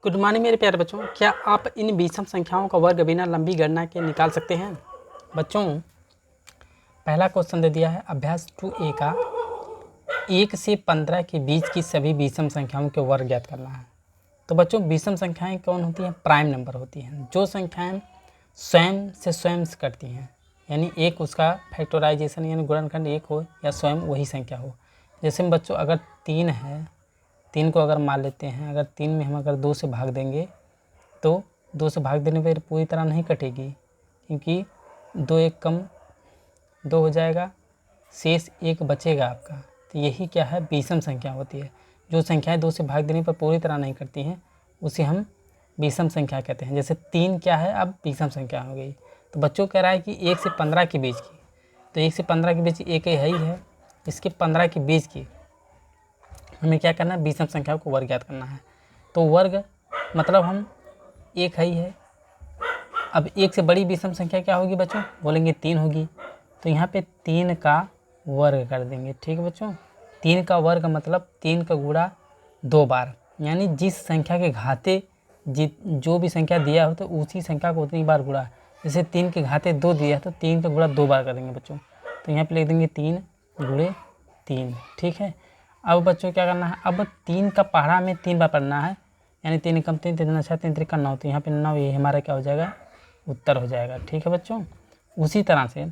Good morning मेरे प्यारे बच्चों। क्या आप इन विषम संख्याओं का वर्ग बिना लंबी गणना के निकाल सकते हैं? बच्चों, पहला क्वेश्चन दे दिया है अभ्यास 2A का 1 से 15 के बीच की सभी विषम संख्याओं के वर्ग ज्ञात करना है। तो बच्चों, विषम संख्याएं कौन होती हैं? प्राइम नंबर होती हैं, जो संख्याएं स्वयं से कटती हैं, यानी एक उसका फैक्टराइजेशन यानी गुणनखंड एक हो या स्वयं वही संख्या हो। जैसे में बच्चों, अगर 3 है, 3 को अगर मान लेते हैं, अगर 3 में हम अगर 2 से भाग देंगे तो 2 से भाग देने पर पूरी तरह नहीं कटेगी, क्योंकि 2 एक कम 2 हो जाएगा, शेष 1 बचेगा आपका। तो यही क्या है? विषम संख्या होती है। जो संख्याएं 2 से भाग देने पर पूरी तरह नहीं कटती हैं उसे हम विषम संख्या कहते हैं। जैसे 3 क्या है? अब विषम संख्या हो गई। तो बच्चों कह रहा है कि 1 से 15 के बीच की, तो 1 से 15 के बीच एक है ही है, इसके 15 के बीच की हमें क्या करना है? विषम संख्याओं को वर्ग ज्ञात करना है। तो वर्ग मतलब हम एक है ही है। अब एक से बड़ी विषम संख्या क्या होगी बच्चों? बोलेंगे 3 होगी। तो यहाँ पे 3 का वर्ग कर देंगे। ठीक है बच्चों, 3 का वर्ग मतलब 3 का गुणा 2 बार, यानी जिस संख्या के घाते जो भी संख्या दिया हो तो उसी संख्या को उतनी बार गुणा। जैसे 3 के घाते 2 दिया है तो 3 का गुणा 2 बार कर देंगे बच्चों। तो यहाँ पे लिख देंगे 3 गुणे 3। ठीक है, अब बच्चों क्या करना है? अब 3 का पहाड़ा में 3 बार पढ़ना है, यानी 3 कम 3 3 अच्छा 3 3 9। तो यहाँ पे 9 ये हमारा क्या हो जाएगा? उत्तर हो जाएगा। ठीक है बच्चों, उसी तरह से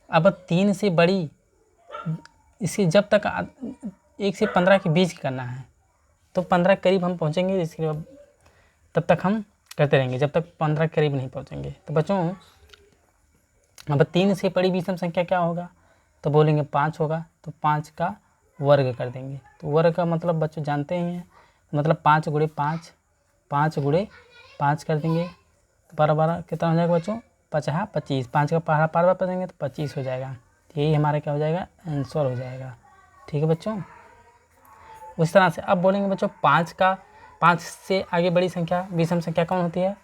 अब 3 से बड़ी इसकी जब तक 1 से 15 के बीच करना है, तो 15 के करीब हम पहुँचेंगे, इसके बाद तब तक हम करते रहेंगे जब तक 15 के करीब नहीं पहुँचेंगे। तो बच्चों, अब 3 से बड़ी विषम संख्या क्या होगा? तो बोलेंगे 5 होगा। तो 5 का वर्ग कर देंगे। तो वर्ग का मतलब बच्चों जानते ही हैं, मतलब 5 गुणे 5, 5 गुणे 5 कर देंगे। तो 12 12 कितना हो जाएगा बच्चों? 50 25। 5 का पहाड़ा बार पढ़ेंगे तो 25 हो जाएगा। यही हमारा क्या हो जाएगा? आंसर हो जाएगा। ठीक है बच्चों, उस तरह से अब बोलेंगे बच्चों 5 से आगे बड़ी संख्या विषम संख्या कौन होती है?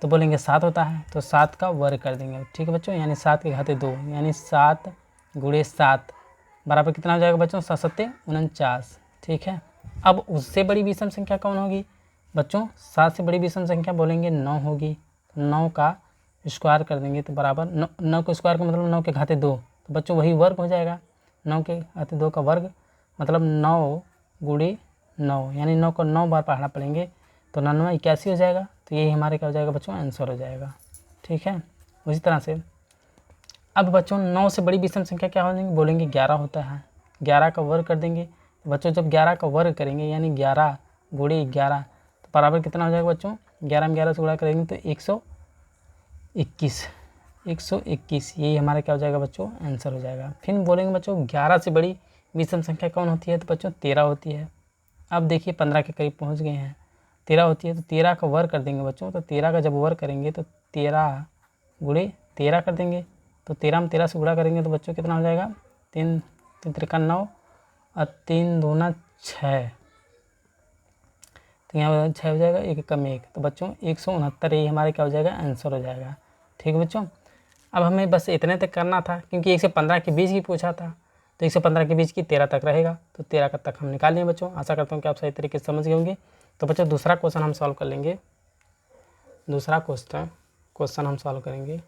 तो बोलेंगे 7 होता है। तो 7 का वर्ग कर देंगे। ठीक है बच्चों, यानी 7 के घाते 2, यानी 7 गुणे 7 बराबर कितना हो जाएगा बच्चों? 7 7 49। ठीक है, अब उससे बड़ी विषम संख्या कौन होगी बच्चों? 7 से बड़ी विषम संख्या बोलेंगे 9 होगी। 9 का स्क्वायर कर देंगे तो बराबर 9 का स्क्वायर का मतलब 9 के घाते 2। तो बच्चों वही वर्ग हो जाएगा। 9 के घाते 2 का वर्ग मतलब 9 गुणे 9, यानी 9 को 9 बार पढ़ना पड़ेंगे तो 99 81 हो जाएगा। तो यही हमारे क्या हो जाएगा बच्चों? आंसर हो जाएगा। ठीक है, उसी तरह से अब बच्चों 9 से बड़ी विषम संख्या क्या हो जाएंगे? बोलेंगे 11 होता है। 11 का वर्ग कर देंगे। तो बच्चों जब 11 का वर्ग करेंगे यानी 11 गुणे 11 तो बराबर कितना हो जाएगा बच्चों? 11 में 11 से गुणा करेंगे तो 121। 121 यही हमारा क्या हो जाएगा बच्चों? आंसर हो जाएगा। फिर बोलेंगे बच्चों 11 से बड़ी विषम संख्या कौन होती है? तो बच्चों 13 होती है। अब देखिए 15 के करीब पहुँच गए हैं, 13 होती है। तो 13 का वर्ग कर देंगे बच्चों। तो 13 का जब वर्ग करेंगे तो 13 गुणे 13 कर देंगे। तो 13 में 13 से गुणा करेंगे तो बच्चों कितना हो जाएगा? 3 3 त्रिका 9 और 3 दूना 6। तो यहाँ 6 हो जाएगा, एक कम 1। तो बच्चों 169 यही हमारे क्या हो जाएगा? आंसर हो जाएगा। ठीक है बच्चों, अब हमें बस इतने तक करना था क्योंकि 1 से 15 के बीच की पूछा था। तो 1 से 15 के बीच की 13 तक रहेगा। तो 13 का तक हम निकाल लें बच्चों। आशा करता हूँ कि आप सही तरीके से समझ गए होंगे। तो बच्चों दूसरा क्वेश्चन हम सॉल्व कर लेंगे। दूसरा क्वेश्चन हम सॉल्व करेंगे।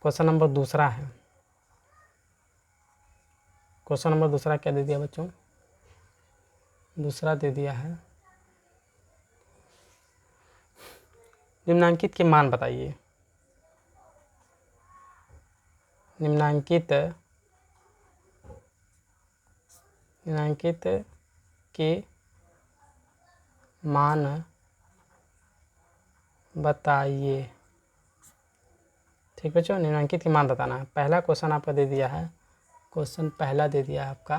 क्वेश्चन नंबर दूसरा है। क्वेश्चन नंबर दूसरा क्या दे दिया बच्चों? दूसरा दे दिया है निम्नांकित के मान बताइए। निम्नांकित के मान बताइए। ठीक बच्चों, निम्नांकित के मान बताना है। पहला क्वेश्चन आपका दे दिया है, क्वेश्चन पहला दे दिया है आपका।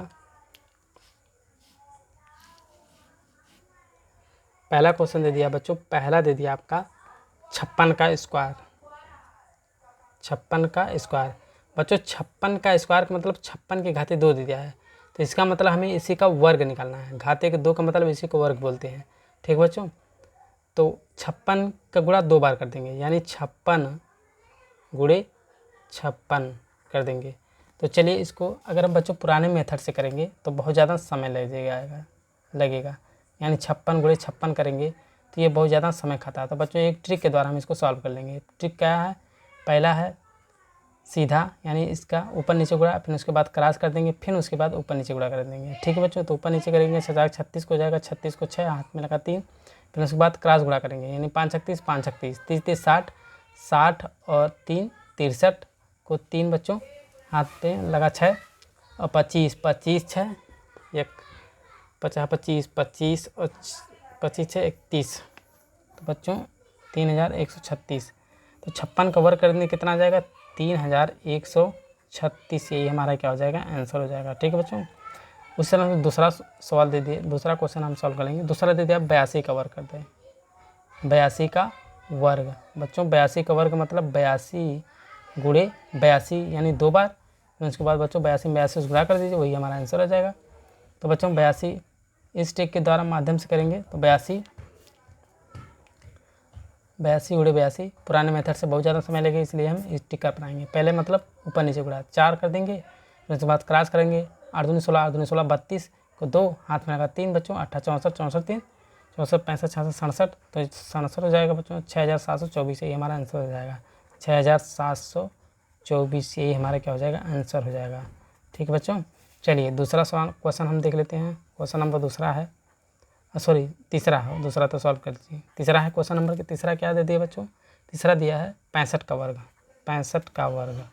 पहला क्वेश्चन दे दिया बच्चों, पहला दे दिया आपका 56 का स्क्वायर। 56 का स्क्वायर बच्चों, 56 का स्क्वायर का मतलब 56 के घाते 2 दे दिया है। तो इसका मतलब हमें इसी का वर्ग निकालना है। घाते के 2 का मतलब इसी को वर्ग बोलते हैं। ठीक बच्चों, तो 56 का गुणा 2 बार कर देंगे, यानी 56 गुणे 56 कर देंगे। तो चलिए इसको अगर हम बच्चों पुराने मेथड से करेंगे तो बहुत ज़्यादा समय लगेगा, यानी 56 गुणे 56 करेंगे तो ये बहुत ज़्यादा समय खाता है। तो बच्चों एक ट्रिक के द्वारा हम इसको सॉल्व कर लेंगे। ट्रिक क्या है, पहला है सीधा, यानी इसका ऊपर नीचे गुणा, फिर उसके बाद क्रॉस कर देंगे, फिर उसके बाद ऊपर नीचे गुणा कर देंगे। ठीक है बच्चों, तो ऊपर नीचे करेंगे 36 को हो जाएगा, 36 को 6 हाथ में लगा 3, फिर उसके बाद क्रॉस गुणा करेंगे, यानी 5 36 5 36 30 30 60, 60 और 3 63 को 3 बच्चों हाथ पे लगा 6 और 25 25 6 एक 50 25 25 और 25 6 31, तो बच्चों 3136। तो 56 का वर्ग कर देंगे कितना आ जाएगा, 3136। यही हमारा क्या हो जाएगा, आंसर हो जाएगा। ठीक है बच्चों, उस तरह से दूसरा सवाल दे दिए, दूसरा क्वेश्चन हम सॉल्व करेंगे। दूसरा दे दिया 82 का वर्ग कर दें। 82 का वर्ग बच्चों, 82 का वर्ग मतलब 82 गुणे 82, यानी 2 बार। फिर उसके बाद बच्चों 82 में 82 गुणा कर दीजिए, वही हमारा आंसर हो जाएगा। तो बच्चों 82 इस ट्रिक के द्वारा माध्यम से करेंगे। तो 82 गुणे 82 पुराने मेथड से बहुत ज़्यादा समय लगेगा, इसलिए हम इस ट्रिक का अपनाएंगे। पहले मतलब ऊपर नीचे गुणा 4 कर देंगे, फिर उसके बाद क्रॉस करेंगे, 8 दूनी 16 8 दूनी 16 32 को 2 हाथ में लगा 3 बच्चों, 28 64 64 3 64 65 66 67, तो 67 हो जाएगा बच्चों। 6724 यही हमारा आंसर हो जाएगा। 6724 यही हमारा क्या हो जाएगा, आंसर हो जाएगा। ठीक है बच्चों, चलिए दूसरा सवाल क्वेश्चन हम देख लेते हैं। क्वेश्चन नंबर दूसरा है, सॉरी तीसरा है, दूसरा तो सॉल्व कर लीजिए। तीसरा है क्वेश्चन नंबर के, तीसरा क्या दे दिया बच्चों, तीसरा दिया है 65 का वर्ग। 65 का वर्ग,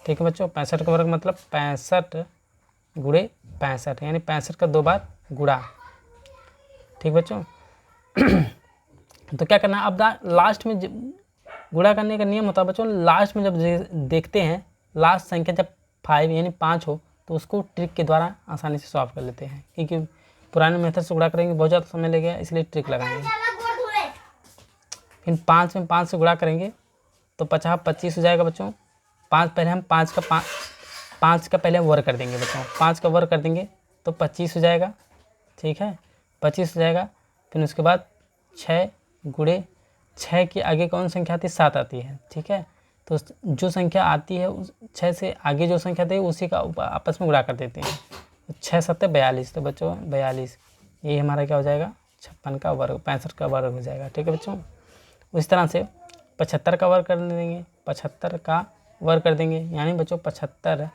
ठीक है बच्चों, 65 का वर्ग मतलब 65 गुणे 65, यानी 65 का 2 बार गुणा। ठीक बच्चों तो क्या करना है, अब लास्ट में गुणा करने का नियम होता है बच्चों, लास्ट में जब देखते हैं लास्ट संख्या जब 5 यानी 5 हो, तो उसको ट्रिक के द्वारा आसानी से सॉल्व कर लेते हैं, क्योंकि पुराने मेथड से गुणा करेंगे बहुत ज़्यादा समय लगेगा, इसलिए ट्रिक लगाएंगे। फिर 5 में 5 से गुणा करेंगे तो 50 25 हो जाएगा बच्चों। 5 पहले हम 5 का पहले वर्ग कर देंगे बच्चों, 5 का वर्ग कर देंगे तो 25 हो जाएगा। ठीक है, 25 हो जाएगा। फिर उसके बाद 6 गुणे 6 के आगे कौन संख्या आती है, 7 आती है। ठीक है, तो जो संख्या आती है उस 6 से आगे जो संख्या आती है उसी का आपस में गुणा कर देते हैं। 6 7 42, तो बच्चों 42 यही हमारा क्या हो जाएगा, 56 का वर्ग, 65 का वर्ग हो जाएगा। ठीक है बच्चों, उस तरह से 75 का वर्ग कर देंगे, 75 का वर्ग कर देंगे, यानी बच्चों 75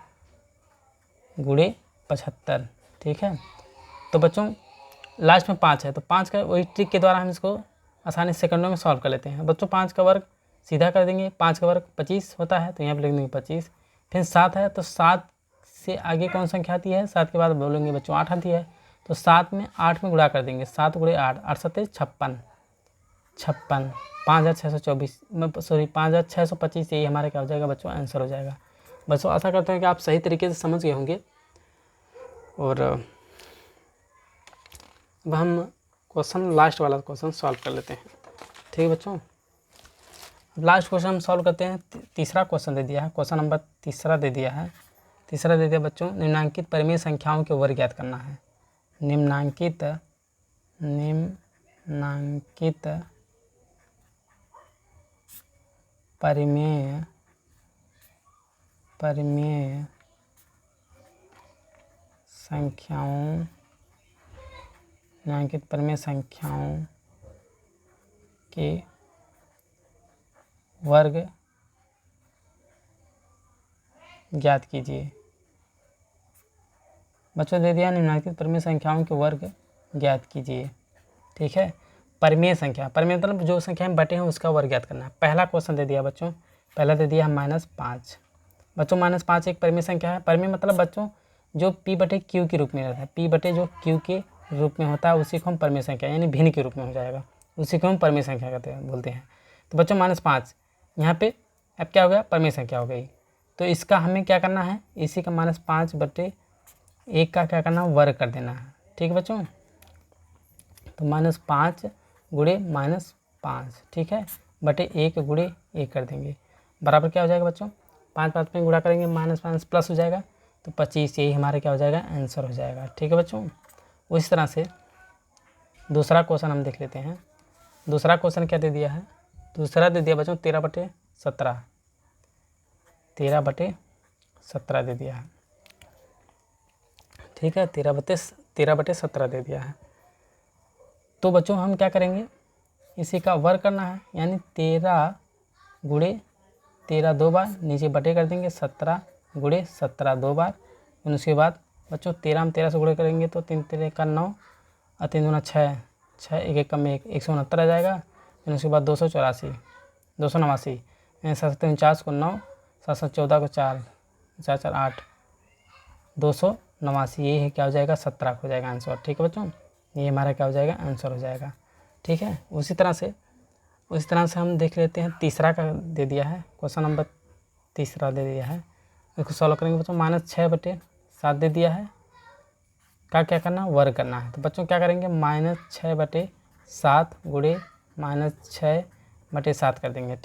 गुणे 75। ठीक है, तो बच्चों लास्ट में 5 है, तो 5 का वही ट्रिक के द्वारा हम इसको आसानी से सेकंडों में सॉल्व कर लेते हैं बच्चों। 5 का वर्ग सीधा कर देंगे, 5 का वर्ग 25 होता है, तो यहाँ पर लिख देंगे 25। फिर 7 है, तो 7 से आगे कौन संख्या आती है, 7 के बाद बोलेंगे बच्चों 8 आती है, तो 7 में 8 में गुणा कर देंगे, 7 गुणे 8, 8 7 56, 5624 सॉरी 5625, यही हमारा क्या हो जाएगा बच्चों, आंसर हो जाएगा। बच्चों आशा करते हैं कि आप सही तरीके से समझ गए होंगे। और अब हम क्वेश्चन लास्ट वाला क्वेश्चन सॉल्व कर लेते हैं। ठीक है बच्चों, अब लास्ट क्वेश्चन हम सॉल्व करते हैं। तीसरा क्वेश्चन दे दिया है, क्वेश्चन नंबर तीसरा दे दिया है। तीसरा दे दिया बच्चों, निम्नांकित परिमेय संख्याओं के वर्ग ज्ञात करना है। निम्नांकित परिमेय संख्याओं के वर्ग ज्ञात कीजिए। बच्चों दे दिया निम्नलिखित परिमेय संख्याओं के वर्ग ज्ञात कीजिए। ठीक है, परिमेय संख्या, परिमेय मतलब जो संख्या में बटे हैं उसका वर्ग ज्ञात करना है। पहला क्वेश्चन दे दिया बच्चों, पहला दे दिया -5। बच्चों -5 एक परिमेय संख्या है। परिमेय मतलब बच्चों जो p बटे q के रूप में रहता है, p बटे जो q के रूप में होता है उसी को हम परिमेय संख्या यानी भिन्न के रूप में हो जाएगा, उसी को हम परिमेय संख्या बोलते हैं। तो बच्चों -5 यहाँ पे अब क्या हो गया, परिमेय संख्या हो गई। तो इसका हमें क्या करना है, इसी का -5 बटे 1 का क्या करना है, वर्ग कर देना है। ठीक है बच्चों, तो -5 गुणे -5, ठीक है, बटे 1 गुणे 1 कर देंगे, बराबर क्या हो जाएगा बच्चों, 5 5 में गुणा करेंगे, -5 प्लस हो जाएगा, तो 25 यही हमारे क्या हो जाएगा, आंसर हो जाएगा। ठीक है बच्चों, उस तरह से दूसरा क्वेश्चन हम देख लेते हैं। दूसरा क्वेश्चन क्या दे दिया है, दूसरा दे दिया बच्चों 13/17, 13/17 दे दिया है। ठीक है, 13/17 दे दिया है। तो बच्चों हम क्या करेंगे, इसी का वर्ग करना है, यानी 13 गुणे 13 2 बार, नीचे बटे कर देंगे 17 गुणे 17 2 बार। फिर उसके बाद बच्चों 13 हम 13 से गुणे करेंगे तो 3 3 का 9 और 3 दूना 6, 6 एक एक कम में 169 आ जाएगा। फिर उसके बाद 284 289, 749 को 9, 714 को 4 4 4 8, 289, ये है क्या हो जाएगा 17 हो जाएगा आंसर। ठीक है बच्चों, ये हमारा क्या हो जाएगा आंसर हो जाएगा। ठीक है, उसी तरह से हम देख लेते हैं तीसरा का दे दिया है, क्वेश्चन नंबर तीसरा दे दिया है, इसको सॉल्व करेंगे बच्चों। -6/7 दे दिया है, का क्या करना है वर्ग करना है। तो बच्चों क्या करेंगे -6/7 गुणे -6/7 कर देंगे।